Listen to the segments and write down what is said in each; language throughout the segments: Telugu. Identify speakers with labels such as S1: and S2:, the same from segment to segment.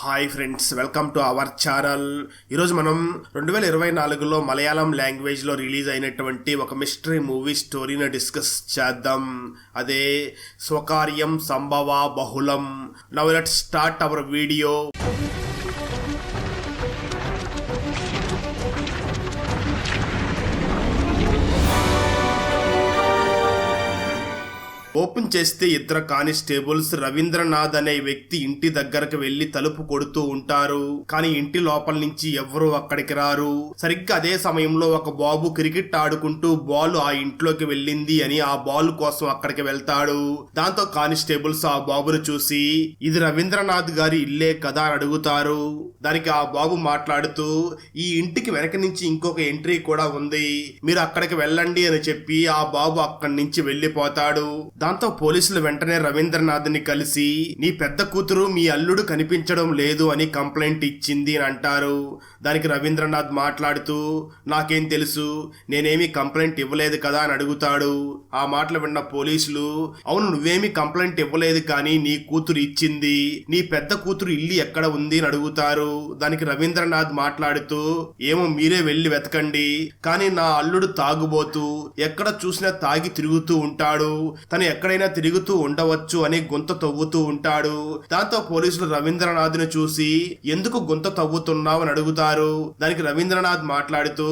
S1: Hi friends, welcome to our channel. ఈరోజు మనం 2024లో మలయాళం లాంగ్వేజ్లో రిలీజ్ అయినటువంటి ఒక మిస్టరీ మూవీ స్టోరీని డిస్కస్ చేద్దాం. అదే స్వకార్యం సంభవ బహుళం. Now let's start our video. Open చేస్తే ఇద్దరు కానిస్టేబుల్స్ రవీంద్రనాథ్ అనే వ్యక్తి ఇంటి దగ్గరకు వెళ్లి తలుపు కొడుతూ ఉంటారు. కానీ ఇంటి లోపల నుంచి ఎవరూ అక్కడికి రారు. సరిగ్గా అదే సమయంలో ఒక బాబు క్రికెట్ ఆడుకుంటూ బాల్ ఆ ఇంట్లోకి వెళ్ళింది అని ఆ బాల్ కోసం అక్కడికి వెళ్తాడు. దాంతో కానిస్టేబుల్స్ ఆ బాబును చూసి ఇది రవీంద్రనాథ్ గారి ఇల్లే కదా అని అడుగుతారు. దానికి ఆ బాబు మాట్లాడుతూ ఈ ఇంటికి వెనక నుంచి ఇంకొక ఎంట్రీ కూడా ఉంది, మీరు అక్కడికి వెళ్ళండి అని చెప్పి ఆ బాబు అక్కడి నుంచి వెళ్లిపోతాడు. దాంతో పోలీసులు వెంటనే రవీంద్రనాథ్ ని కలిసి నీ పెద్ద కూతురు మీ అల్లుడు కనిపించడం లేదు అని కంప్లైంట్ ఇచ్చింది అని అంటారు. దానికి రవీంద్రనాథ్ మాట్లాడుతూ నాకేం తెలుసు, నేనేమి కంప్లైంట్ ఇవ్వలేదు కదా అని అడుగుతాడు. ఆ మాటలు విన్న పోలీసులు అవును నువ్వేమి కంప్లైంట్ ఇవ్వలేదు కానీ నీ కూతురు ఇచ్చింది, నీ పెద్ద కూతురు ఇల్లు ఎక్కడ ఉంది అని అడుగుతారు. దానికి రవీంద్రనాథ్ మాట్లాడుతూ ఏమో మీరే వెళ్లి వెతకండి, కానీ నా అల్లుడు తాగుబోతూ ఎక్కడ చూసినా తాగి తిరుగుతూ ఉంటాడు, తను ఎక్కడైనా తిరుగుతూ ఉండవచ్చు అని గుంత తవ్వుతూ ఉంటాడు. దాంతో పోలీసులు రవీంద్రనాథ్ ను చూసి ఎందుకు గుంత తవ్వుతున్నావు అని అడుగుతారు. దానికి రవీంద్రనాథ్ మాట్లాడుతూ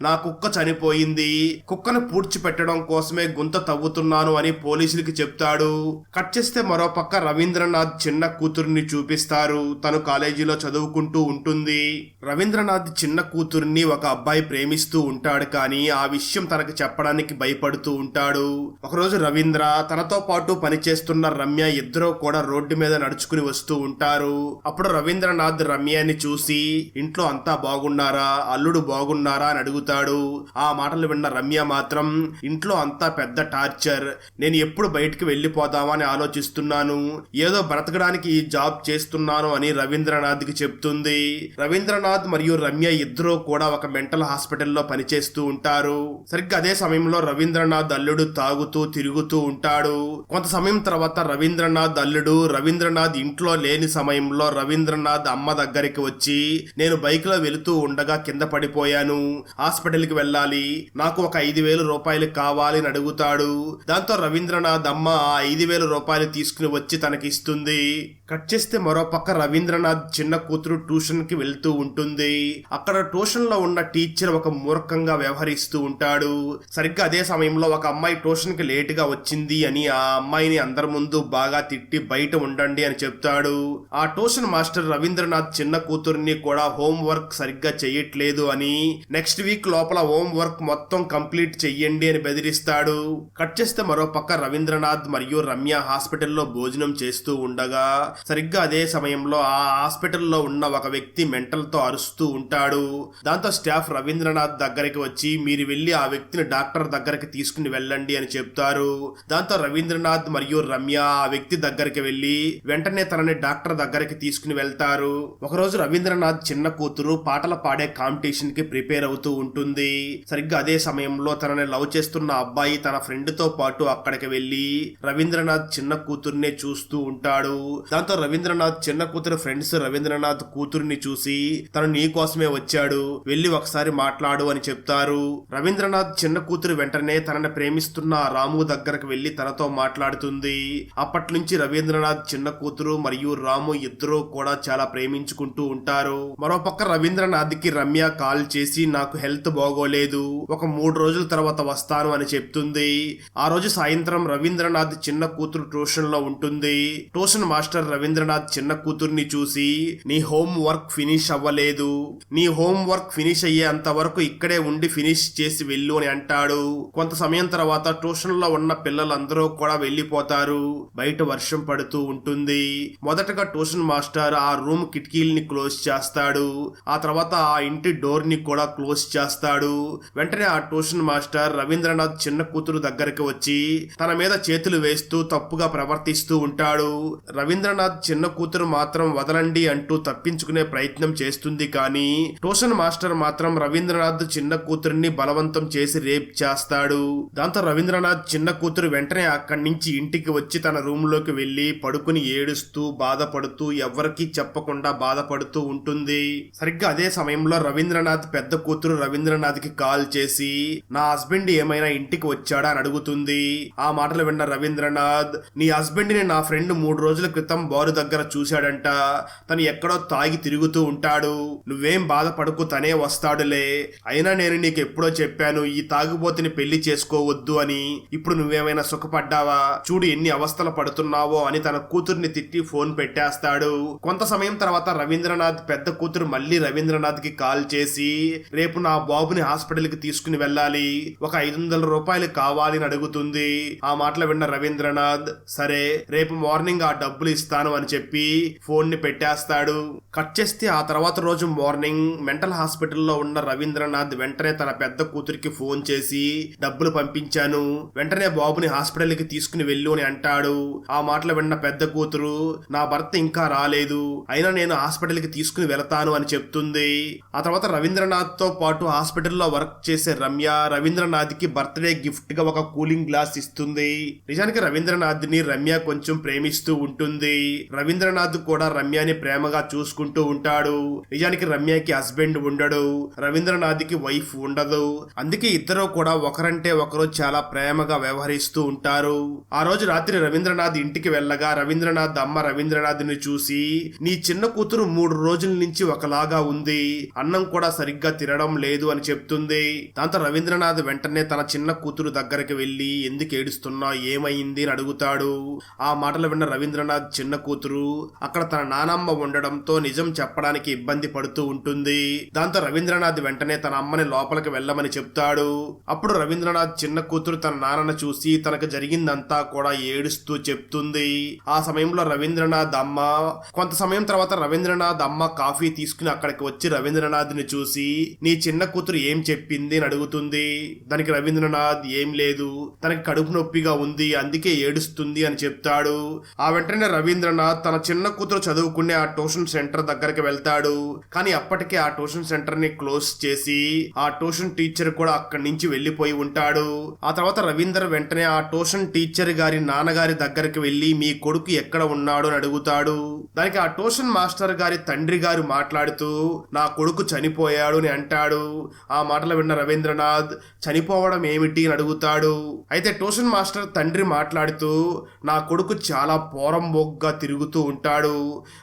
S1: నా కుక్క చనిపోయింది, కుక్కను పూడ్చిపెట్టడం కోసమే గుంత తవ్వుతున్నాను అని పోలీసులకి చెప్తాడు. కట్ చేస్తే మరో పక్క రవీంద్రనాథ్ చిన్న కూతుర్ని చూపిస్తారు. తను కాలేజీలో చదువుకుంటూ ఉంటుంది. రవీంద్రనాథ్ చిన్న కూతుర్ని ఒక అబ్బాయి ప్రేమిస్తూ ఉంటాడు, కానీ ఆ విషయం తనకు చెప్పడానికి భయపడుతూ ఉంటాడు. ఒకరోజు రవీంద్ర తనతో పాటు పనిచేస్తున్న రమ్య ఇద్దరూ కూడా రోడ్డు మీద నడుచుకుని వస్తూ ఉంటారు. అప్పుడు రవీంద్రనాథ్ రమ్యని చూసి ఇంట్లో అంతా బాగున్నారా, అల్లుడు బాగున్నారా అని అడుగుతాడు. ఆ మాటలు విన్న రమ్య మాత్రం ఇంట్లో అంతా పెద్ద టార్చర్, నేను ఎప్పుడు బయటికి వెళ్లిపోదామా అని ఆలోచిస్తున్నాను, ఏదో బ్రతకడానికి ఈ జాబ్ చేస్తున్నాను అని రవీంద్రనాథ్ కి చెప్తుంది. రవీంద్రనాథ్ మరియు రమ్య ఇద్దరూ కూడా ఒక మెంటల్ హాస్పిటల్లో పనిచేస్తూ ఉంటారు. సరిగ్గా అదే సమయంలో రవీంద్రనాథ్ అల్లుడు తాగుతూ తిరుగుతూ ఉంటాడు. కొంత సమయం తర్వాత రవీంద్రనాథ్ అల్లుడు రవీంద్రనాథ్ ఇంట్లో లేని సమయంలో రవీంద్రనాథ్ అమ్మ దగ్గరికి వచ్చి నేను బైక్ లో వెళుతూ ఉండగా కింద పడిపోయాను, హాస్పిటల్ కి వెళ్ళాలి, నాకు ఒక 5,000 రూపాయలు కావాలి అని అడుగుతాడు. దాంతో రవీంద్రనాథ్ అమ్మ ఆ 5,000 రూపాయలు తీసుకుని వచ్చి తనకిస్తుంది. కట్ చేస్తే మరో పక్క రవీంద్రనాథ్ చిన్న కూతురు ట్యూషన్ కి వెళ్తూ ఉంటుంది. అక్కడ ట్యూషన్ లో ఉన్న టీచర్ ఒక మూర్ఖంగా వ్యవహరిస్తూ ఉంటాడు. సరిగ్గా అదే సమయంలో ఒక అమ్మాయి ట్యూషన్ కి లేట్ గా వచ్చింది అని ఆ అమ్మాయిని అందరి ముందు బాగా తిట్టి బయట ఉండండి అని చెప్తాడు. ఆ ట్యూషన్ మాస్టర్ రవీంద్రనాథ్ చిన్న కూతుర్ని కూడా హోంవర్క్ సరిగ్గా చెయ్యట్లేదు అని నెక్స్ట్ వీక్ లోపల హోంవర్క్ మొత్తం కంప్లీట్ చెయ్యండి అని బెదిరిస్తాడు. కట్ చేస్తే మరో పక్క రవీంద్రనాథ్ మరియు రమ్య హాస్పిటల్లో భోజనం చేస్తూ ఉండగా సరిగ్గా అదే సమయంలో ఆ హాస్పిటల్లో ఉన్న ఒక వ్యక్తి మెంటల్ తో అరుస్తూ ఉంటాడు. దాంతో స్టాఫ్ రవీంద్రనాథ్ దగ్గరికి వచ్చి మీరు వెళ్లి ఆ వ్యక్తిని డాక్టర్ దగ్గరికి తీసుకుని వెళ్ళండి అని చెప్తారు. దాంతో రవీంద్రనాథ్ మరియు రమ్య ఆ వ్యక్తి దగ్గరికి వెళ్లి వెంటనే తనని డాక్టర్ దగ్గరికి తీసుకుని వెళ్తారు. ఒకరోజు రవీంద్రనాథ్ చిన్న కూతురు పాటలు పాడే కాంపిటీషన్ కి ప్రిపేర్ అవుతూ ఉంటుంది. సరిగ్గా అదే సమయంలో తనని లవ్ చేస్తున్న అబ్బాయి తన ఫ్రెండ్ తో పాటు అక్కడికి వెళ్లి రవీంద్రనాథ్ చిన్న కూతుర్నే చూస్తూ ఉంటాడు. దాంతో రవీంద్రనాథ్ చిన్న కూతురు ఫ్రెండ్స్ రవీంద్రనాథ్ కూతుర్ని చూసి తను నీ కోసమే వచ్చాడు, వెళ్లి ఒకసారి మాట్లాడు అని చెప్తారు. రవీంద్రనాథ్ చిన్న కూతురు వెంటనే తనని ప్రేమిస్తున్న రాము దగ్గరకు వెళ్లి తనతో మాట్లాడుతుంది. అప్పటి నుంచి రవీంద్రనాథ్ చిన్న కూతురు మరియు రాము ఇద్దరూ కూడా చాలా ప్రేమించుకుంటూ ఉంటారు. మరోపక్క రవీంద్రనాథ్ కి రమ్య కాల్ చేసి నాకు హెల్త్ బాగోలేదు, ఒక 3 రోజుల తర్వాత వస్తాను అని చెప్తుంది. ఆ రోజు సాయంత్రం రవీంద్రనాథ్ చిన్న కూతురు ట్యూషన్ లో ఉంటుంది. ట్యూషన్ మాస్టర్ రవీంద్రనాథ్ చిన్న కూతుర్ని చూసి నీ హోమ్ వర్క్ ఫినిష్ అవ్వలేదు, నీ హోమ్ వర్క్ ఫినిష్ అయ్యేంత వరకు ఇక్కడే ఉండి ఫినిష్ చేసి వెళ్ళు అని అంటాడు. కొంత సమయం తర్వాత ట్యూషన్ లో ఉన్న పిల్లలందరూ కూడా వెళ్లిపోతారు. బయట వర్షం పడుతూ ఉంటుంది. మొదటగా ట్యూషన్ మాస్టర్ ఆ రూమ్ కిటికీల్ని క్లోజ్ చేస్తాడు. ఆ తర్వాత ఆ ఇంటి డోర్ ని కూడా క్లోజ్ చేస్తాడు. వెంటనే ఆ ట్యూషన్ మాస్టర్ రవీంద్రనాథ్ చిన్న కూతురు దగ్గరికి వచ్చి తన మీద చేతులు వేస్తూ తప్పుగా ప్రవర్తిస్తూ ఉంటాడు. రవీంద్రనాథ్ చిన్న కూతురు మాత్రం వదలండి అంటూ తప్పించుకునే ప్రయత్నం చేస్తుంది. కానీ ట్యూషన్ మాస్టర్ మాత్రం రవీంద్రనాథ్ చిన్న కూతురిని బలవంతం చేసి రేప్ చేస్తాడు. దాంతో రవీంద్రనాథ్ చిన్న కూతురు వెంటనే అక్కడి నుంచి ఇంటికి వచ్చి తన రూమ్ లోకి వెళ్లి పడుకుని ఏడుస్తూ బాధపడుతూ ఎవరికీ చెప్పకుండా బాధపడుతూ ఉంటుంది. సరిగ్గా అదే సమయంలో రవీంద్రనాథ్ పెద్ద కూతురు రవీంద్రనాథ్ కి కాల్ చేసి నా హస్బెండ్ ఏమైనా ఇంటికి వచ్చాడా అని అడుగుతుంది. ఆ మాటలు విన్న రవీంద్రనాథ్, నీ హస్బెండ్ ని నా ఫ్రెండ్ 3 రోజుల క్రితం బారు దగ్గర చూశాడంట, తను ఎక్కడో తాగి తిరుగుతూ ఉంటాడు, నువ్వేం బాధపడుకు, తనే వస్తాడులే, అయినా నేను నీకు ఎప్పుడో చెప్పాను ఈ తాగుబోతుని పెళ్లి చేసుకోవద్దు అని, ఇప్పుడు నువ్వేమైనా సుఖపడ్డావా, చూడు ఎన్ని అవస్థలు పడుతున్నావో అని తన కూతుర్ని తిట్టి ఫోన్ పెట్టేస్తాడు. కొంత సమయం తర్వాత రవీంద్రనాథ్ పెద్ద కూతురు మళ్ళీ రవీంద్రనాథ్ కి కాల్ చేసి రేపు నా బాబుని హాస్పిటల్ కి తీసుకుని వెళ్ళాలి, ఒక 500 రూపాయలు కావాలని అడుగుతుంది. ఆ మాటలు విన్న రవీంద్రనాథ్ సరే రేపు మార్నింగ్ ఆ డబ్బులు ఇస్తాను అని చెప్పి ఫోన్ ని పెట్టేస్తాడు. కట్ చేస్తే ఆ తర్వాత రోజు మార్నింగ్ మెంటల్ హాస్పిటల్లో ఉన్న రవీంద్రనాథ్ వెంటనే తన పెద్ద కూతురికి ఫోన్ చేసి డబ్బులు పంపించాను, వెంటనే బాబుని హాస్పిటల్ కి తీసుకుని వెళ్ళు అని అంటాడు. ఆ మాటలు విన్న పెద్ద కూతురు నా భర్త ఇంకా రాలేదు, అయినా నేను హాస్పిటల్ కి తీసుకుని వెళతాను అని చెప్తుంది. ఆ తర్వాత రవీంద్రనాథ్ తో పాటు హాస్పిటల్లో వర్క్ చేసే రమ్య రవీంద్రనాథ్ కి బర్త్డే గిఫ్ట్ గా ఒక కూలింగ్ గ్లాస్ ఇస్తుంది. నిజానికి రవీంద్రనాథ్ ని రమ్య కొంచెం ప్రేమిస్తూ ఉంటుంది. రవీంద్రనాథ్ కూడా రమ్యని ప్రేమగా చూసుకుంటూ ఉంటాడు. నిజానికి రమ్యకి హస్బెండ్ ఉండడు, రవీంద్రనాథ్ కి వైఫ్ ఉండదు, అందుకే ఇద్దరు కూడా ఒకరంటే ఒకరు చాలా ప్రేమగా వ్యవహరిస్తూ ఉంటారు. ఆ రోజు రాత్రి రవీంద్రనాథ్ ఇంటికి వెళ్ళగా రవీంద్రనాథ్ అమ్మ రవీంద్రనాథ్ ని చూసి నీ చిన్న కూతురు 3 రోజుల నుంచి ఒకలాగా ఉంది, అన్నం కూడా సరిగ్గా తినడం లేదు అని చెప్తుంది. దాంతో రవీంద్రనాథ్ వెంటనే తన చిన్న కూతురు దగ్గరికి వెళ్లి ఎందుకు ఏడుస్తున్నా, ఏమైంది అని అడుగుతాడు. ఆ మాటలు విన్న రవీంద్రనాథ్ చిన్న కూతురు అక్కడ తన నానమ్మ ఉండడంతో నిజం చెప్పడానికి ఇబ్బంది పడుతూ ఉంటుంది. దాంతో రవీంద్రనాథ్ వెంటనే తన అమ్మని లోపలికి వెళ్ళమని చెప్తాడు. అప్పుడు రవీంద్రనాథ్ చిన్న కూతురు తన నాన్నను చూసి తనకు జరిగిందంతా కూడా ఏడుస్తూ చెప్తుంది. ఆ సమయంలో రవీంద్రనాథ్ అమ్మ కొంత సమయం తర్వాత రవీంద్రనాథ్ అమ్మ కాఫీ తీసుకుని అక్కడికి వచ్చి రవీంద్రనాథ్ ని చూసి నీ చిన్న కూతురు ఏం చెప్పింది అని అడుగుతుంది. దానికి రవీంద్రనాథ్ ఏం లేదు, తనకి కడుపు నొప్పిగా ఉంది అందుకే ఏడుస్తుంది అని చెప్తాడు. ఆ వెంటనే రవీంద్రనాథ్ తన చిన్న కూతురు చదువుకునే ఆ ట్యూషన్ సెంటర్ దగ్గరికి వెళ్తాడు. కానీ అప్పటికే ఆ ట్యూషన్ సెంటర్ ని క్లోజ్ చేసి ఆ ట్యూషన్ టీచర్ కూడా అక్కడి నుంచి వెళ్లిపోయి ఉంటాడు. ఆ తర్వాత రవీంద్ర వెంటనే ఆ ట్యూషన్ టీచర్ గారి నాన్నగారి దగ్గరికి వెళ్లి మీ కొడుకు ఎక్కడ ఉన్నాడు అని అడుగుతాడు. దానికి ఆ ట్యూషన్ మాస్టర్ గారి తండ్రి గారు మాట్లాడుతూ నా కొడుకు చనిపోయాడు అని అంటాడు. ఆ మాటలు విన్న రవీంద్రనాథ్ చనిపోవడం ఏమిటి అని అడుగుతాడు. అయితే ట్యూషన్ మాస్టర్ తండ్రి మాట్లాడుతూ నా కొడుకు చాలా పోరంబోగ్గా తిరుగుతూ ఉంటాడు,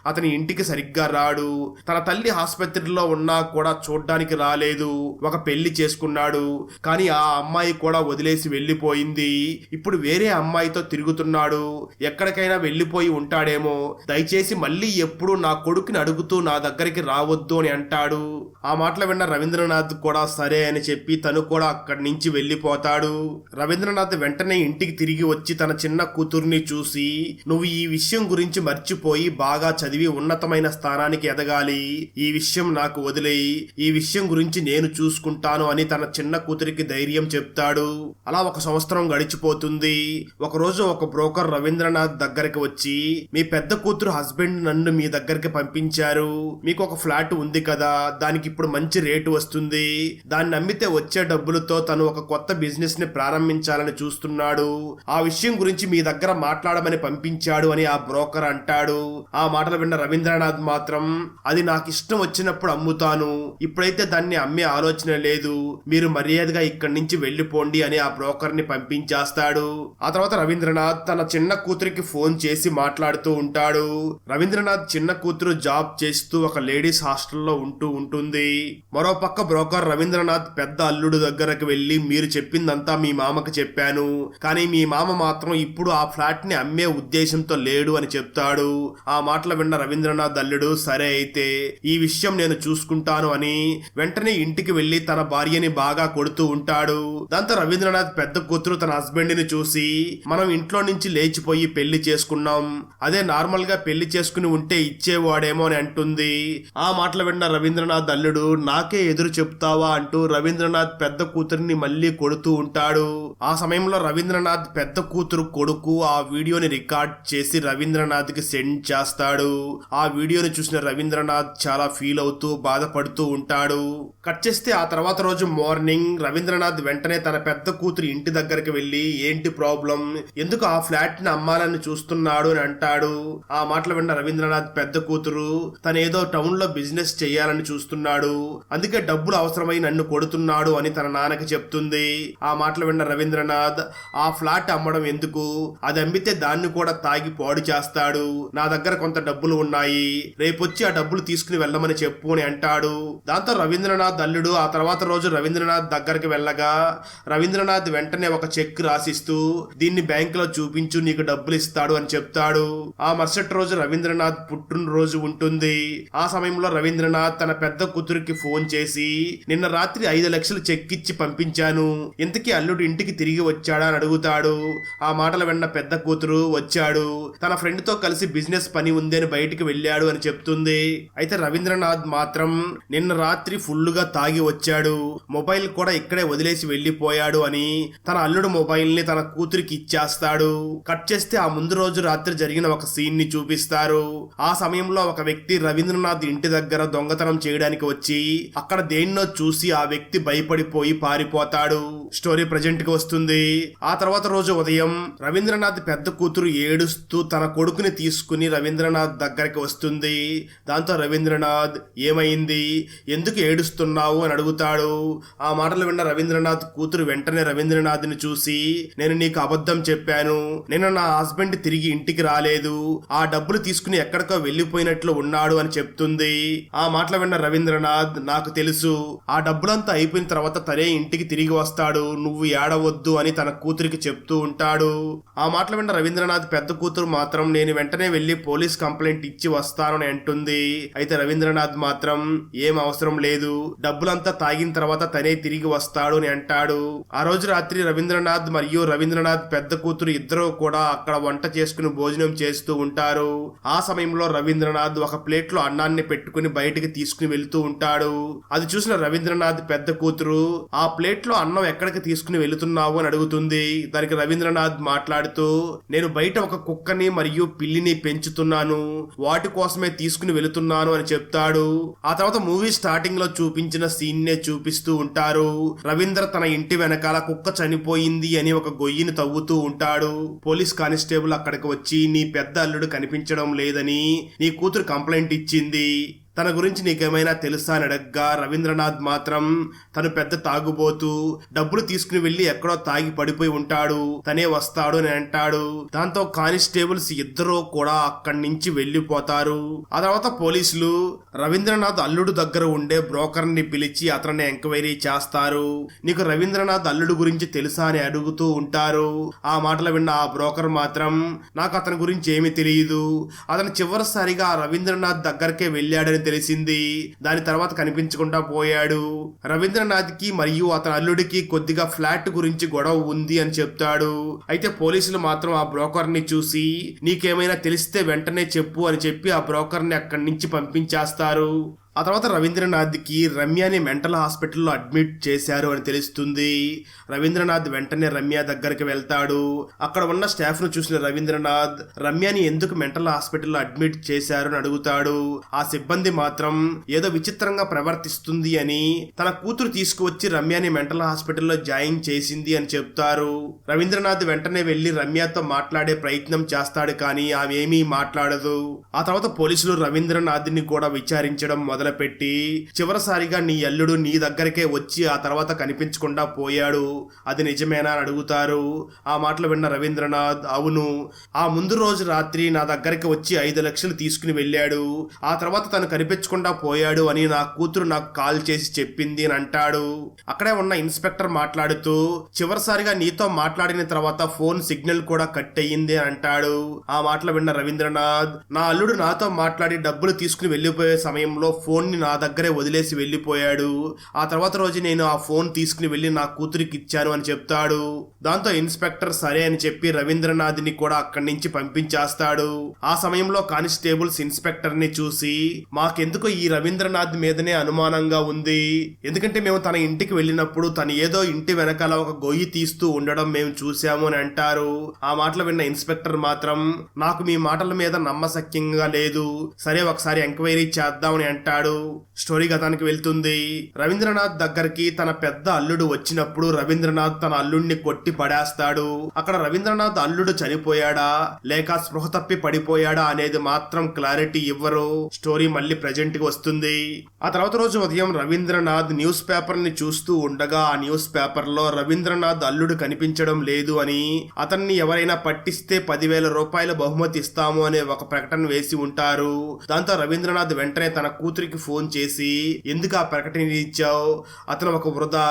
S1: అతని ఇంటికి సరిగ్గా రాడు, తన తల్లి ఆసుపత్రిలో ఉన్నా కూడా చూడ్డానికి రాలేదు, ఒక పెళ్లి చేసుకున్నాడు కానీ ఆ అమ్మాయి కూడా వదిలేసి వెళ్లిపోయింది, ఇప్పుడు వేరే అమ్మాయితో తిరుగుతున్నాడు, ఎక్కడికైనా వెళ్లిపోయి ఉంటాడేమో, దయచేసి మళ్ళీ ఎప్పుడు నా కొడుకుని అడుగుతూ నా దగ్గరికి రావద్దు అని అంటాడు. ఆ మాటలు విన్న రవీంద్రనాథ్ కూడా సరే అని చెప్పి తను కూడా అక్కడి నుంచి వెళ్లిపోతాడు. రవీంద్రనాథ్ వెంటనే ఇంటికి తిరిగి వచ్చి తన చిన్న కూతుర్ని చూసి నువ్వు ఈ విషయం గురించి మర్చిపోయి బాగా చదివి ఉన్నతమైన స్థానానికి ఎదగాలి, ఈ విషయం నాకు వదిలేయి, ఈ విషయం గురించి నేను చూసుకుంటాను అని తన చిన్న కూతురికి ధైర్యం చెప్తాడు. అలా 1 సంవత్సరం గడిచిపోతుంది. ఒకరోజు ఒక బ్రోకర్ రవీంద్రనాథ్ దగ్గరికి వచ్చి మీ పెద్ద కూతురు హస్బెండ్ నన్ను మీ దగ్గరికి పంపించారు, మీకు ఒక ఫ్లాట్ ఉంది కదా, దానికి ఇప్పుడు మంచి రేటు వస్తుంది, దాన్ని అమ్మితే వచ్చే డబ్బులతో తను ఒక కొత్త బిజినెస్ ని ప్రారంభించాలని చూస్తున్నాడు, ఆ విషయం గురించి మీ దగ్గర మాట్లాడమని పంపించాడు అని ఆ బ్రోకర్ అంటాడు. ఆ మాటలు విన్న రవీంద్రనాథ్ మాత్రం అది నాకు ఇష్టం వచ్చినప్పుడు అమ్ముతాను, ఇప్పుడైతే దాన్ని అమ్మే ఆలోచన లేదు, మీరు మర్యాదగా ఇక్కడి నుంచి వెళ్లిపోండి అని ఆ బ్రోకర్ ని పంపించేస్తాడు. ఆ తర్వాత రవీంద్రనాథ్ తన చిన్న కూతురికి ఫోన్ చేసి మాట్లాడుతూ ఉంటాడు. రవీంద్రనాథ్ చిన్న కూతురు జాబ్ చేస్తూ ఒక లేడీస్ హాస్టల్లో ఉంటూ ఉంటుంది. మరోపక్క బ్రోకర్ రవీంద్రనాథ్ పెద్ద అల్లుడు దగ్గరకు వెళ్లి మీరు చెప్పిందంతా మీ మామకు చెప్పాను, కానీ మీ మామ మాత్రం ఇప్పుడు ఆ ఫ్లాట్ ని అమ్మే ఉద్దేశంతో లేడు అని చెప్తాడు. ఆ మాటలు విన్న రవీంద్రనాథ్ అల్లుడు సరే అయితే ఈ విషయం నేను చూసుకుంటాను అని వెంటనే ఇంటికి వెళ్లి తన భార్యని బాగా కొడుతూ ఉంటాడు. దాంతో రవీంద్రనాథ్ పెద్ద కూతురు తన హస్బెండ్ ని చూసి మనం ఇంట్లో నుంచి లేచిపోయి పెళ్లి చేసుకున్నాం, అదే నార్మల్ గా పెళ్లి చేసుకుని ఉంటే ఇచ్చేవాడేమో అని అంటుంది. ఆ మాటలు విన్న రవీంద్రనాథ్ అల్లుడు నాకే ఎదురు చెప్తావా అంటూ రవీంద్రనాథ్ పెద్ద కూతురిని మళ్ళీ కొడుతూ ఉంటాడు. ఆ సమయంలో రవీంద్రనాథ్ పెద్ద కూతురు కొడుకు ఆ వీడియోని రికార్డ్ చేసి రవీంద్రనాథ్ కి సెండ్ చేస్తాడు. ఆ వీడియోని చూసిన రవీంద్రనాథ్ చాలా ఫీల్ అవుతూ బాధపడుతూ ఉంటాడు. కట్ చేస్తే ఆ తర్వాత రోజు మార్నింగ్ రవీంద్రనాథ్ వెంటనే తన పెద్ద కూతురు ఇంటి దగ్గరికి వెళ్లి ఏంటి ఏంటి ప్రాబ్లం, ఎందుకు ఆ ఫ్లాట్ ని అమ్మాలని చూస్తున్నాడు అని అంటాడు. ఆ మాటలు విన్న రవీంద్రనాథ్ పెద్ద కూతురు తనేదో టౌన్ లో బిజినెస్ చేయాలని చూస్తున్నాడు, అందుకే డబ్బులు అవసరమై నన్ను కొడుతున్నాడు అని తన నాన్నకి చెప్తుంది. ఆ మాటలు విన్న రవీంద్రనాథ్ ఆ ఫ్లాట్ అమ్మడం ఎందుకు, అది అమ్మితే దాన్ని కూడా తాగి పాడు చేస్తాడు, నా దగ్గర కొంత డబ్బులు ఉన్నాయి, రేపొచ్చి ఆ డబ్బులు తీసుకుని వెళ్ళమని చెప్పు అని అంటాడు. దాంతో రవీంద్రనాథ్ అల్లుడు ఆ తర్వాత రోజు రవీంద్రనాథ్ దగ్గరికి వెళ్ళగా రవీంద్రనాథ్ వెంటనే ఒక చెక్ రాసిస్తూ దీన్ని బ్యాంకులో చూపించు, నీకు డబ్బులు ఇస్తాడు అని చెప్తాడు. ఆ మరుసటి రోజు రవీంద్రనాథ్ పుట్టినరోజు ఉంటుంది. ఆ సమయంలో రవీంద్రనాథ్ తన పెద్ద కూతురికి ఫోన్ చేసి నిన్న రాత్రి 5 లక్షలు చెక్ ఇచ్చి పంపించాను, ఇంతకీ అల్లుడు ఇంటికి తిరిగి వచ్చాడా అని అడుగుతాడు. ఆ మాటలు విన్న పెద్ద కూతురు వచ్చాడు, తన ఫ్రెండ్ తో కలిసి బిజినెస్ పని ఉంది అని బయటికి వెళ్ళాడు అని చెప్తుంది. అయితే రవీంద్రనాథ్ మాత్రం నిన్న రాత్రి ఫుల్ గా తాగి వచ్చాడు, మొబైల్ కూడా ఇక్కడే వదిలేసి వెళ్లిపోయాడు అని తన అల్లుడు మొబైల్ ని తన కూతురికి ఇచ్చేస్తాడు. కట్ చేస్తే ఆ ముందు రోజు రాత్రి జరిగిన ఒక సీన్ ని చూపిస్తారు. ఆ సమయంలో ఒక వ్యక్తి రవీంద్రనాథ్ ఇంటి దగ్గర దొంగతనం చేయడానికి వచ్చి అక్కడ దేన్నో చూసి ఆ వ్యక్తి భయపడిపోయి పారిపోతాడు. స్టోరీ ప్రజెంట్ కి వస్తుంది. ఆ తర్వాత రోజు ఉదయం రవీంద్రనాథ్ పెద్ద కూతురు ఏడుస్తూ తన కొడుకుని తీసుకుని రవీంద్రనాథ్ దగ్గరికి వస్తుంది. దాంతో రవీంద్రనాథ్ ఏమైంది, ఎందుకు ఏడుస్తున్నావు అని అడుగుతాడు. ఆ మాటలు విన్న రవీంద్రనాథ్ కూతురు వెంటనే రవీంద్రనాథ్ ని చూసి నేను నీకు అబద్ధం చెప్పాను, నిన్న నా హస్బెండ్ తిరిగి ఇంటికి రాలేదు, ఆ డబ్బులు తీసుకుని ఎక్కడికో వెళ్లిపోయినట్లు ఉన్నాడు అని చెప్తుంది. ఆ మాటలు విన్న రవీంద్రనాథ్ నాకు తెలుసు, ఆ డబ్బులంతా అయిపోయిన తర్వాత తనే ఇంటికి తిరిగి వస్తాడు, నువ్వు ఏడవద్దు అని తన కూతురికి చెప్తూ ఉంటాడు. ఆ మాటలు విన్న రవీంద్రనాథ్ పెద్ద కూతురు మాత్రం నేను వెంటనే వెళ్లి పోలీస్ కంప్లైంట్ ఇచ్చి వస్తానని అంటుంది. అయితే రవీంద్రనాథ్ మాత్రం ఏం అవసరం లేదు, డబ్బులంతా తాగిన తర్వాత తనే తిరిగి వస్తాడు అని అంటాడు. ఆ రోజు రాత్రి రవీంద్రనాథ్ మరియు రవీంద్రనాథ్ పెద్ద కూతురు ఇద్దరు కూడా అక్కడ వంట చేసుకుని భోజనం చేస్తూ ఉంటారు. ఆ సమయంలో రవీంద్రనాథ్ ఒక ప్లేట్ లో అన్నాన్ని పెట్టుకుని బయటికి తీసుకుని వెళ్తూ ఉంటాడు. అది చూసిన రవీంద్రనాథ్ పెద్ద కూతురు ఆ ప్లేట్ లో అన్నం ఎక్కడికి తీసుకుని వెళుతున్నావు అని అడుగుతుంది. దానికి రవీంద్రనాథ్ మాట్లాడుతూ నేను బయట ఒక కుక్కని మరియు పిల్లిని పెంచుతున్నాను, వాటి కోసమే తీసుకుని వెళుతున్నాను అని చెప్తాడు. ఆ తర్వాత మూవీ స్టార్టింగ్ లో చూపించిన సీన్ నే చూపిస్తూ ఉంటారు. రవీంద్ర తన ఇంటి వెనకాల కుక్క చనిపోయింది అని ఒక గొయ్యిని తవ్వుతూ ఉంటాడు. పోలీస్ కానిస్టేబుల్ అక్కడికి వచ్చి నీ పెద్ద అల్లుడు కనిపించడం లేదని నీ కూతురు కంప్లైంట్ ఇచ్చింది, తన గురించి నీకేమైనా తెలుసా అని అడగ్గా రవీంద్రనాథ్ మాత్రం తను పెద్ద తాగుబోతూ డబ్బులు తీసుకుని వెళ్లి ఎక్కడో తాగి పడిపోయి ఉంటాడు, తనే వస్తాడు అని అంటాడు. దాంతో కానిస్టేబుల్స్ ఇద్దరూ కూడా అక్కడి నుంచి వెళ్లిపోతారు. ఆ తర్వాత పోలీసులు రవీంద్రనాథ్ అల్లుడు దగ్గర ఉండే బ్రోకర్ ని పిలిచి అతన్ని ఎంక్వైరీ చేస్తారు. నీకు రవీంద్రనాథ్ అల్లుడు గురించి తెలుసా అని అడుగుతూ ఉంటారు. ఆ మాటలు విన్న ఆ బ్రోకర్ మాత్రం నాకు అతని గురించి ఏమీ తెలియదు, అతను చివరిసారిగా రవీంద్రనాథ్ దగ్గరకే వెళ్ళాడని తెలిసింది, దాని తర్వాత కనిపించకుండా పోయాడు, రవీంద్రనాథ్ కి మరియు అతని అల్లుడికి కొద్దిగా ఫ్లాట్ గురించి గొడవ ఉంది అని చెప్తాడు. అయితే పోలీసులు మాత్రం ఆ బ్రోకర్ ని చూసి నీకేమైనా తెలిస్తే వెంటనే చెప్పు అని చెప్పి ఆ బ్రోకర్ ని అక్కడి నుంచి పంపించేస్తారు. ఆ తర్వాత రవీంద్రనాథ్ కి రమ్యని మెంటల్ హాస్పిటల్లో అడ్మిట్ చేశారు అని తెలుస్తుంది. రవీంద్రనాథ్ వెంటనే రమ్య దగ్గరికి వెళ్తాడు. అక్కడ ఉన్న స్టాఫ్ ను చూసిన రవీంద్రనాథ్ రమ్యని ఎందుకు మెంటల్ హాస్పిటల్లో అడ్మిట్ చేశారు అని అడుగుతాడు. ఆ సిబ్బంది మాత్రం ఏదో విచిత్రంగా ప్రవర్తిస్తుంది అని తన కూతురు తీసుకువచ్చి రమ్యని మెంటల్ హాస్పిటల్లో జాయిన్ చేసింది అని చెప్తారు. రవీంద్రనాథ్ వెంటనే వెళ్లి రమ్యతో మాట్లాడే ప్రయత్నం చేస్తాడు, కానీ ఆమె ఏమీ మాట్లాడదు. ఆ తర్వాత పోలీసులు రవీంద్రనాథ్ ని కూడా విచారించడం పెట్టి చివరిసారిగా నీ అల్లుడు నీ దగ్గరకే వచ్చి ఆ తర్వాత కనిపించకుండా పోయాడు, అది నిజమేనా అని అడుగుతారు. ఆ మాటలు విన్న రవీంద్రనాథ్ అవును, ఆ ముందు రోజు రాత్రి నా దగ్గరికి వచ్చి 5 లక్షలు తీసుకుని వెళ్ళాడు, ఆ తర్వాత తను కనిపించకుండా పోయాడు అని నా కూతురు నాకు కాల్ చేసి చెప్పింది అని అంటాడు. అక్కడే ఉన్న ఇన్స్పెక్టర్ మాట్లాడుతూ చివరిసారిగా నీతో మాట్లాడిన తర్వాత ఫోన్ సిగ్నల్ కూడా కట్ అయ్యింది అని అంటాడు. ఆ మాటలు విన్న రవీంద్రనాథ్ నా అల్లుడు నాతో మాట్లాడి డబ్బులు తీసుకుని వెళ్లిపోయే సమయంలో ఫోన్ ని నా దగ్గరే వదిలేసి వెళ్లిపోయాడు, ఆ తర్వాత రోజు నేను ఆ ఫోన్ తీసుకుని వెళ్లి నా కూతురికి ఇచ్చాను అని చెప్తాడు. దాంతో ఇన్స్పెక్టర్ సరే అని చెప్పి రవీంద్రనాథ్ ని కూడా అక్కడి నుంచి పంపించేస్తాడు. ఆ సమయంలో కానిస్టేబుల్స్ ఇన్స్పెక్టర్ ని చూసి మాకెందుకో ఈ రవీంద్రనాథ్ మీదనే అనుమానంగా ఉంది, ఎందుకంటే మేము తన ఇంటికి వెళ్ళినప్పుడు తను ఏదో ఇంటి వెనకాల ఒక గొయ్యి తీస్తూ ఉండడం మేము చూసాము అని అంటారు. ఆ మాటలు విన్న ఇన్స్పెక్టర్ మాత్రం నాకు మీ మాటల మీద నమ్మశక్యంగా లేదు, సరే ఒకసారి ఎంక్వైరీ చేద్దామని అంటాడు. ఉంటాడు. స్టోరీ గతానికి వెళ్తుంది. రవీంద్రనాథ్ దగ్గరికి తన పెద్ద అల్లుడు వచ్చినప్పుడు రవీంద్రనాథ్ తన అల్లుడిని కొట్టి పడేస్తాడు. అక్కడ రవీంద్రనాథ్ అల్లుడు చనిపోయాడా లేక స్పృహ తప్పి పడిపోయాడా అనేది మాత్రం క్లారిటీ ఇవ్వరు. స్టోరీ మళ్ళీ ప్రెజెంట్ కి వస్తుంది. ఆ తర్వాత రోజు ఉదయం రవీంద్రనాథ్ న్యూస్ పేపర్ ని చూస్తూ ఉండగా ఆ న్యూస్ పేపర్ లో రవీంద్రనాథ్ అల్లుడు కనిపించడం లేదు అని, అతన్ని ఎవరైనా పట్టిస్తే 10,000 రూపాయల బహుమతి ఇస్తాము అనే ఒక ప్రకటన వేసి ఉంటారు. దాంతో రవీంద్రనాథ్ వెంటనే తన కూతురికి ఫోన్ చేసి ఎందుకు ఆ ప్రకటన ఇచ్చావు, అతను ఒక వృధా,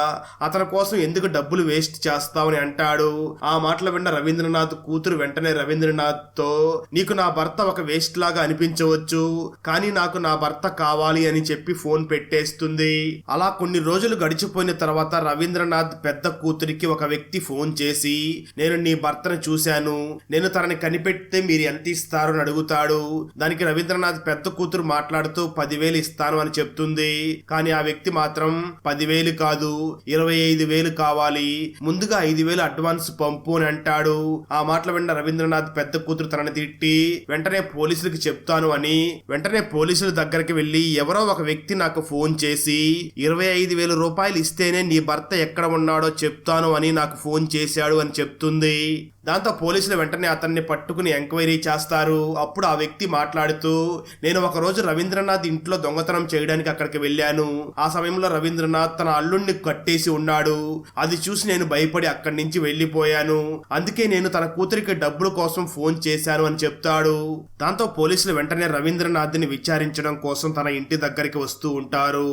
S1: అతని కోసం ఎందుకు డబ్బులు వేస్ట్ చేస్తావని అంటాడు. ఆ మాటలు విన్న రవీంద్రనాథ్ కూతురు వెంటనే రవీంద్రనాథ్ తో నీకు నా భర్త ఒక వేస్ట్ లాగా అనిపించవచ్చు, కానీ నాకు నా భర్త కావాలి అని చెప్పి ఫోన్ పెట్టేస్తుంది. అలా కొన్ని రోజులు గడిచిపోయిన తర్వాత రవీంద్రనాథ్ పెద్ద కూతురికి ఒక వ్యక్తి ఫోన్ చేసి నేను నీ భర్తను చూశాను, నేను తనని కనిపెడితే మీరు ఎంత ఇస్తారు అని అడుగుతాడు. దానికి రవీంద్రనాథ్ పెద్ద కూతురు మాట్లాడుతూ 10,000 ఇస్తాను అని చెప్తుంది. కానీ ఆ వ్యక్తి మాత్రం 10,000 కాదు 25,000 కావాలి, ముందుగా 5,000 అడ్వాన్స్ పంపు అని అంటాడు. ఆ మాటలు విన్న రవీంద్రనాథ్ పెద్ద కూతురు తనని తిట్టి వెంటనే పోలీసులకు చెప్తాను అని వెంటనే పోలీసుల దగ్గరికి వెళ్లి ఎవరో ఒక వ్యక్తి నాకు ఫోన్ చేసి 25,000 రూపాయలు ఇస్తేనే నీ భర్త ఎక్కడ ఉన్నాడో చెప్తాను అని నాకు ఫోన్ చేశాడు అని చెప్తుంది. దాంతో పోలీసులు వెంటనే అతన్ని పట్టుకుని ఎంక్వైరీ చేస్తారు. అప్పుడు ఆ వ్యక్తి మాట్లాడుతూ నేను ఒక రోజు రవీంద్రనాథ్ ఇంట్లో దొంగతనం చేయడానికి అక్కడికి వెళ్ళాను. ఆ సమయంలో రవీంద్రనాథ్ తన అల్లుడిని కట్టేసి ఉన్నాడు. అది చూసి నేను భయపడి అక్కడి నుంచి వెళ్లిపోయాను. అందుకే నేను తన కూతురికి డబ్బుల కోసం ఫోన్ చేశాను అని చెప్తాడు. దాంతో పోలీసులు వెంటనే రవీంద్రనాథ్ ని విచారించడం కోసం తన ఇంటి దగ్గరికి వస్తూ ఉంటారు.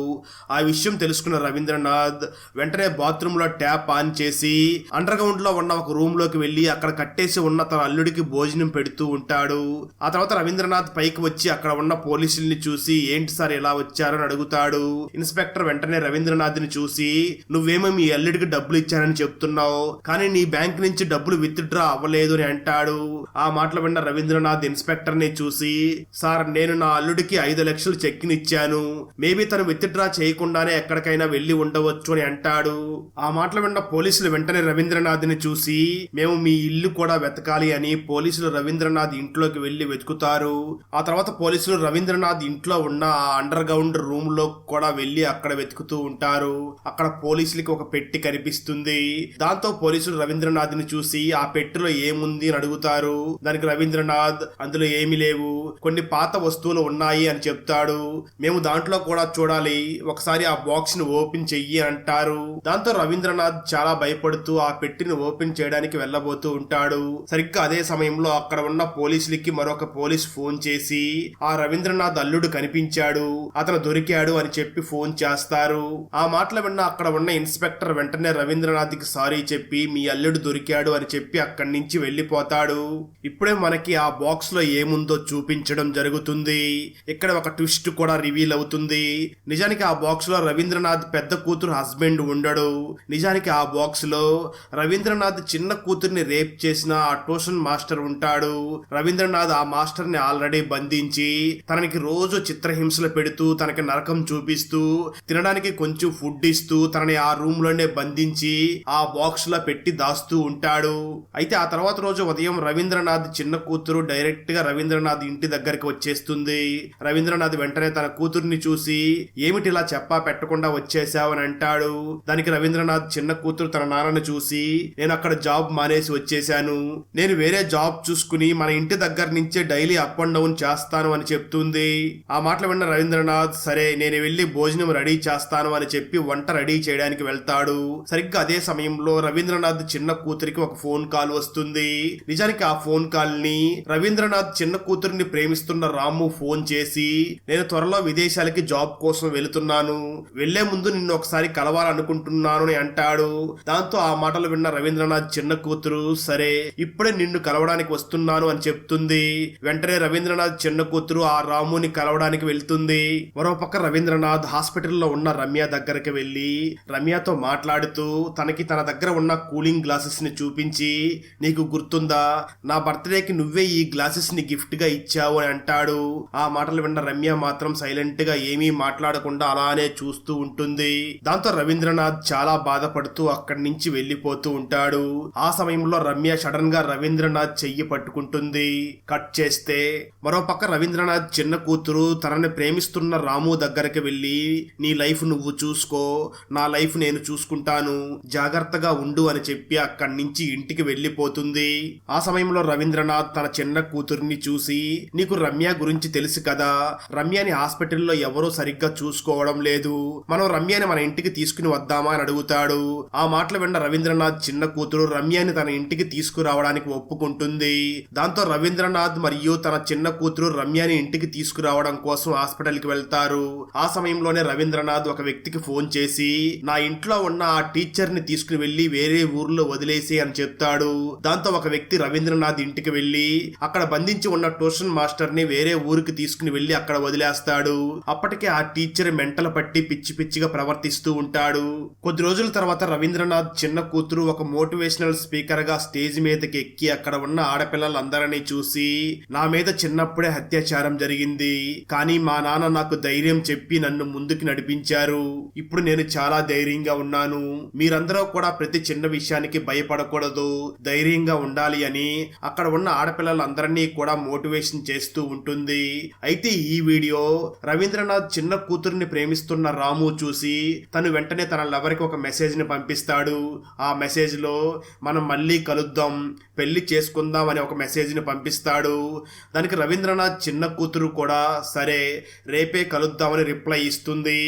S1: ఆ విషయం తెలుసుకున్న రవీంద్రనాథ్ వెంటనే బాత్రూమ్ లో ట్యాప్ ఆన్ చేసి అండర్ గ్రౌండ్ లో ఉన్న ఒక రూమ్ లోకి వెళ్లి అక్కడ కట్టేసి ఉన్న తన అల్లుడికి భోజనం పెడుతూ ఉంటాడు. ఆ తర్వాత రవీంద్రనాథ్ పైకి వచ్చి అక్కడ ఉన్న పోలీసుల్ని చూసి ఏంటి సార్ ఇలా వచ్చారని అడుగుతాడు. ఇన్స్పెక్టర్ వెంటనే రవీంద్రనాథ్ ని చూసి నువ్వేమో మీ అల్లుడికి డబ్బులు ఇచ్చానని చెప్తున్నావు, కానీ నీ బ్యాంక్ నుంచి డబ్బులు విత్డ్రా అవ్వలేదు అని అంటాడు. ఆ మాటలు విన్న రవీంద్రనాథ్ ఇన్స్పెక్టర్ ని చూసి సార్ నేను నా అల్లుడికి 5 లక్షలు చెక్ ఇచ్చాను, మేబీ తను విత్డ్రా చేయకుండానే ఎక్కడికైనా వెళ్లి ఉండవచ్చు అని అంటాడు. ఆ మాటలు విన్న పోలీసులు వెంటనే రవీంద్రనాథ్ ని చూసి మేము మీ ఇల్లు కూడా వెతకాలి అని పోలీసులు రవీంద్రనాథ్ ఇంట్లోకి వెళ్లి వెతుకుతారు. ఆ తర్వాత పోలీసులు రవీంద్రనాథ్ ఇంట్లో ఉన్న ఆ అండర్ గ్రౌండ్ రూమ్ లో కూడా వెళ్లి అక్కడ వెతుకుతూ ఉంటారు. అక్కడ పోలీసులకి ఒక పెట్టి కనిపిస్తుంది. దాంతో పోలీసులు రవీంద్రనాథ్ ని చూసి ఆ పెట్టిలో ఏముంది అని అడుగుతారు. దానికి రవీంద్రనాథ్ అందులో ఏమీ లేవు, కొన్ని పాత వస్తువులు ఉన్నాయి అని చెప్తాడు. మేము దాంట్లో కూడా చూడాలి, ఒకసారి ఆ బాక్స్ ని ఓపెన్ చెయ్యి అంటారు. దాంతో రవీంద్రనాథ్ చాలా భయపడుతూ ఆ పెట్టిని ఓపెన్ చేయడానికి వెళ్ళబోతూ ఉంటాడు. సరిగ్గా అదే సమయంలో అక్కడ ఉన్న పోలీసులకి మరొక పోలీస్ ఫోన్ చేసి ఆ రవీంద్రనాథ్ అల్లుడు కనిపించాడు, అతను దొరికాడు అని చెప్పి ఫోన్ చేస్తారు. ఆ మాటలు విన్న అక్కడ ఉన్న ఇన్స్పెక్టర్ వెంటనే రవీంద్రనాథ్ కి సారీ చెప్పి మీ అల్లుడు దొరికాడు అని చెప్పి అక్కడి నుంచి వెళ్లిపోతాడు. ఇప్పుడే మనకి ఆ బాక్స్ లో ఏముందో చూపించడం జరుగుతుంది. ఇక్కడ ఒక ట్విస్ట్ కూడా రివీల్ అవుతుంది. నిజానికి ఆ బాక్స్ లో రవీంద్రనాథ్ పెద్ద కూతురు హస్బెండ్ ఉండడు. నిజానికి ఆ బాక్స్ లో రవీంద్రనాథ్ చిన్న కూతుర్ని రేప్ చేసిన ఆ ట్యూషన్ మాస్టర్ ఉంటాడు. రవీంద్రనాథ్ ఆ మాస్టర్ ని ఆల్రెడీ బంధించి తనకి రోజు చిత్రహింసలు పెడుతూ తనకి నరకం చూపిస్తూ తినడానికి కొంచెం ఫుడ్ ఇస్తూ తనని ఆ రూమ్ లోనే బంధించి ఆ బాక్స్ లో పెట్టి దాస్తూ ఉంటాడు. అయితే ఆ తర్వాత రోజు ఉదయం రవీంద్రనాథ్ చిన్న కూతురు డైరెక్ట్ గా రవీంద్రనాథ్ ఇంటి దగ్గరికి వచ్చేస్తుంది. రవీంద్రనాథ్ వెంటనే తన కూతుర్ని చూసి ఏమిటి ఇలా చెప్పా పెట్టకుండా వచ్చేసావని అంటాడు. దానికి రవీంద్రనాథ్ చిన్న కూతురు తన నాన్నని చూసి నేను అక్కడ జాబ్ మానేసి వచ్చేసాను, నేను వేరే జాబ్ చూసుకుని మన ఇంటి దగ్గర నుంచే డైలీ అప్ అండ్ డౌన్ చేస్తాను అని చెప్తుంది. ఆ మాటలు విన్న రవీంద్రనాథ్ సరే నేను వెళ్లి భోజనం రెడీ చేస్తాను అని చెప్పి వంట రెడీ చేయడానికి వెళ్తాడు. సరిగ్గా అదే సమయంలో రవీంద్రనాథ్ చిన్న కూతురికి ఒక ఫోన్ కాల్ వస్తుంది. నిజానికి ఆ ఫోన్ కాల్ ని రవీంద్రనాథ్ చిన్న కూతురిని ప్రేమిస్తున్న రాము ఫోన్ చేసి నేను త్వరలో విదేశాలకి జాబ్ కోసం వెళుతున్నాను, వెళ్లే ముందు నిన్ను ఒకసారి కలవాలనుకుంటున్నాను అని అంటాడు. దాంతో ఆ మాటలు విన్న రవీంద్రనాథ్ చిన్న కూతురు సరే ఇప్పుడే నిన్ను కలవడానికి వస్తున్నాను అని చెప్తుంది. వెంటనే రవీంద్రనాథ్ చిన్న కూతురు ఆ రాముని కలవడానికి వెళ్తుంది. మరోపక్క రవీంద్రనాథ్ హాస్పిటల్లో ఉన్న రమ్య దగ్గరికి వెళ్లి రమ్యతో మాట్లాడుతూ తనకి తన దగ్గర ఉన్న కూలింగ్ గ్లాసెస్ ని చూపించి నీకు గుర్తుందా నా బర్త్డేకి నువ్వే ఈ గ్లాసెస్ ని గిఫ్ట్ గా ఇచ్చావు అని అంటాడు. ఆ మాటలు విన్న రమ్య మాత్రం సైలెంట్ గా ఏమీ మాట్లాడకుండా అలానే చూస్తూ ఉంటుంది. దాంతో రవీంద్రనాథ్ చాలా బాధపడుతూ అక్కడి నుంచి వెళ్లిపోతూ ఉంటాడు. ఆ సమయంలో రమ్య సడన్ గా రవీంద్రనాథ్ చెయ్యి పట్టుకుంటుంది. కట్ చేస్తే మరోపక్క రవీంద్రనాథ్ చిన్న కూతురు తనని ప్రేమిస్తున్న రాము దగ్గరికి వెళ్ళి, నీ లైఫ్ నువ్వు చూసుకో, నా లైఫ్ నేను చూసుకుంటాను, జాగ్రత్తగా ఉండు అని చెప్పి అక్కడి నుంచి ఇంటికి వెళ్ళిపోతుంది. ఆ సమయంలో రవీంద్రనాథ్ తన చిన్న కూతురిని చూసి, నీకు రమ్య గురించి తెలుసు కదా, రమ్యని హాస్పిటల్లో ఎవరూ సరిగ్గా చూసుకోవడం లేదు, మనం రమ్యని మన ఇంటికి తీసుకుని వద్దామా అని అడుగుతాడు. ఆ మాటలు విన్న రవీంద్రనాథ్ చిన్న కూతురు రమ్యని తన ఇంటికి తీసుకురావడానికి ఒప్పుకుంటుంది. దాంతో రవీంద్రనాథ్ మరియు తన చిన్న కూతురు రమ్యని ఇంటికి తీసుకురావడం కోసం హాస్పిటల్ కి వెళ్తారు. ఆ సమయంలోనే రవీంద్రనాథ్ ఒక వ్యక్తికి ఫోన్ చేసి, నా ఇంట్లో ఉన్న ఆ టీచర్ ని తీసుకుని వెళ్లి వేరే ఊర్లో వదిలేసి అని చెప్తాడు. దాంతో ఒక వ్యక్తి రవీంద్రనాథ్ ఇంటికి వెళ్లి అక్కడ బంధించి ఉన్న ట్యూషన్ మాస్టర్ ని వేరే ఊరికి తీసుకుని వెళ్లి అక్కడ వదిలేస్తాడు. అప్పటికే ఆ టీచర్ మెంటల్ పట్టి పిచ్చి పిచ్చిగా ప్రవర్తిస్తూ ఉంటాడు. కొద్ది రోజుల తర్వాత రవీంద్రనాథ్ చిన్న కూతురు ఒక మోటివేషనల్ స్పీకర్ గా స్టేజ్ మీదకి ఎక్కి అక్కడ ఉన్న ఆడపిల్లలందరినీ చూసి, నా మీద చిన్నప్పుడే అత్యాచారం జరిగింది, కానీ మా నాన్న నాకు ధైర్యం చెప్పి నన్ను ముందుకు నడిపించారు, ఇప్పుడు నేను చాలా ధైర్యంగా ఉన్నాను, మీరందరూ కూడా ప్రతి చిన్న విషయానికి భయపడకూడదు, ధైర్యంగా ఉండాలి అని అక్కడ ఉన్న ఆడపిల్లలందరినీ కూడా మోటివేషన్ చేస్తూ ఉంటుంది. అయితే ఈ వీడియో రవీంద్రనాథ్ చిన్న కూతురిని ప్రేమిస్తున్న రాము చూసి తను వెంటనే తన లవర్ కి ఒక మెసేజ్ ని పంపిస్తాడు. ఆ మెసేజ్ లో మనం మళ్ళీ కలుద్దాం, పెళ్లి చేసుకుందాం అని ఒక మెసేజ్ ని పంపిస్తాడు. దానికి రవీంద్రనాథ్ చిన్న కూతురు కూడా సరే రేపే కలుద్దామని రిప్లై ఇస్తుంది.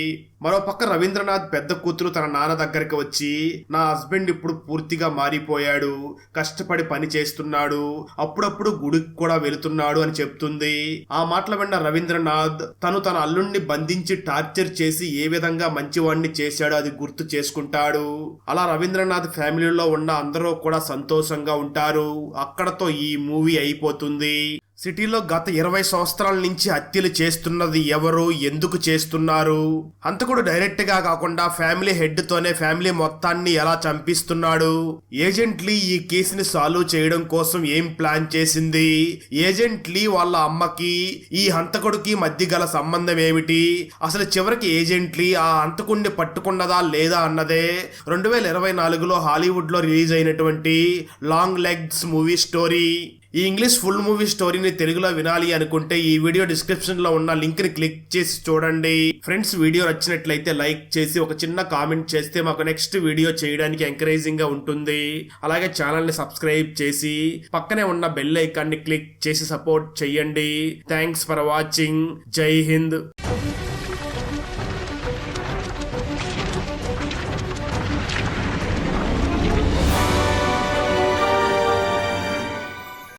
S1: మరోపక్క రవీంద్రనాథ్ పెద్ద కూతురు తన నాన్న దగ్గరికి వచ్చి, నా హస్బెండ్ ఇప్పుడు పూర్తిగా మారిపోయాడు, కష్టపడి పని చేస్తున్నాడు, అప్పుడప్పుడు గుడికి కూడా వెళుతున్నాడు అని చెప్తుంది. ఆ మాటలు విన్న రవీంద్రనాథ్ తను తన అల్లుణ్ణి బంధించి టార్చర్ చేసి ఏ విధంగా మంచివాడిని చేశాడో అది గుర్తు చేసుకుంటాడు. అలా రవీంద్రనాథ్ ఫ్యామిలీలో ఉన్న అందరూ కూడా సంతోషంగా ఉంటారు. అక్కడతో ఈ మూవీ అయిపోతుంది. సిటీలో గత 20 సంవత్సరాల నుంచి హత్యలు చేస్తున్నది ఎవరు, ఎందుకు చేస్తున్నారు, హంతకుడు డైరెక్ట్ గా కాకుండా ఫ్యామిలీ హెడ్ తోనే ఫ్యామిలీ మొత్తాన్ని ఎలా చంపిస్తున్నాడు, ఏజెంట్లీ ఈ కేసుని సాల్వ్ చేయడం కోసం ఏం ప్లాన్ చేసింది, ఏజెంట్లీ వాళ్ళ అమ్మకి ఈ హంతకుడికి మధ్య గల సంబంధం ఏమిటి, అసలు చివరికి ఏజెంట్లీ ఆ హంతకుడిని పట్టుకున్నదా లేదా అన్నదే 2024లో హాలీవుడ్ లో రిలీజ్ అయినటువంటి లాంగ్ లెగ్స్ మూవీ స్టోరీ. ఈ ఇంగ్లీష్ ఫుల్ మూవీ స్టోరీని తెలుగులో వినాలి అనుకుంటే ఈ వీడియో డిస్క్రిప్షన్ లో ఉన్న లింక్ ని క్లిక్ చేసి చూడండి. ఫ్రెండ్స్, వీడియో నచ్చినట్లయితే లైక్ చేసి ఒక చిన్న కామెంట్ చేస్తే మాకు నెక్స్ట్ వీడియో చేయడానికి ఎంకరేజింగ్ గా ఉంటుంది. అలాగే ఛానల్ ని సబ్స్క్రైబ్ చేసి పక్కనే ఉన్న బెల్ ఐకాన్ ని క్లిక్ చేసి సపోర్ట్ చేయండి. Thanks for watching. జై హింద్.